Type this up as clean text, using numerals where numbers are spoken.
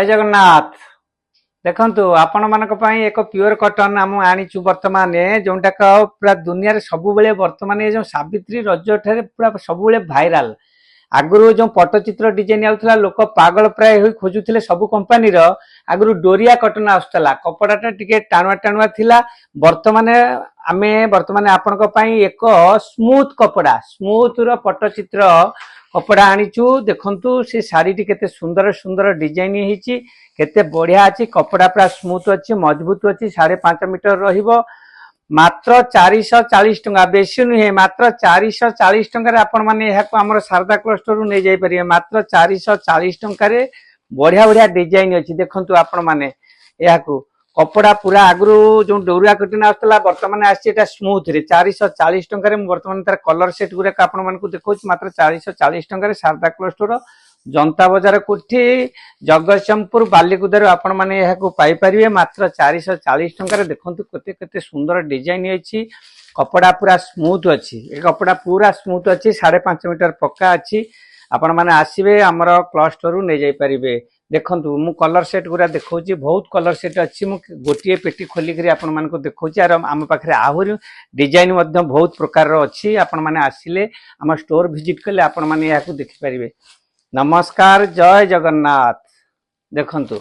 जय जगन्नाथ। देखंतु आपण मानक पई एक प्योर कॉटन आम आनीचु वर्तमान जोंटा पूरा दुनिया रे सब बेले वर्तमान जो सावित्री रज ठारे पूरा सब बेले भाइराल। आगुरु जो पट्टचित्र डिजाइन आउथला लोक पागल प्राय होई खोजुथिले सब कंपनी रो। आगुरु डोरिया कॉटन आउथला कपड़ाटा टिके टाणुआ टाणुआ थिला। वर्तमान आपनक पई एक स्मूथ कपड़ा स्मूथ रो पट्टचित्र कपड़ा आनीचु। देखंतु से साड़ी टी केते सुंदर सुंदर डिजाइन हिची, केते बढ़िया अछि। कपड़ा पूरा स्मूथ अछि, मजबूत अछि। 5.5 मीटर रहिबो। मात्र 440 टंका, बेसी नुहे, मात्र 440 टंका आपण माने यहाको हमर शारदा क्लस्टर रु नै जाय परिए। मात्र 440 टंका रे बढ़िया बढ़िया डिजाइन अछि। देखंतु आपण माने यहाको कपड़ा पूरा आगु जो डोरिया कटिन आसला वर्तमान आसी स्मूथ रे 440 टंका रे। वर्तमान तार कलर सेट गुरा आपण मानकु देखौछ मात्र 440 टंका रे। शारदा क्लस्टर जनता बाजार कोठी जगतसिंहपुर बालीकुदार आपण माने यहाको पाई परिवे मात्र 440 टंका रे। देखंतु केते केते सुंदर डिजाइन अछि। कपड़ा पूरा स्मूथ अछि, ए कपड़ा पूरा स्मूथ अछि। 5.5 मीटर पक्का अछि। आपण माने आसीबे हमर क्लस्टर रु नै जाय परिबे। देखंतु मु कलर सेट गुरा देखौची, बहुत कलर सेट अछि। मु गोटिए पेटी खोली करी आपण मानको देखौची। आर आम पाखरे आहुरी डिजाइन मध्ये बहुत प्रकार रो अछि। आपण माने आसिले हम स्टोर विजिट कले आपण माने याकू देखि परिबे। नमस्कार, जय जगन्नाथ। देखंतु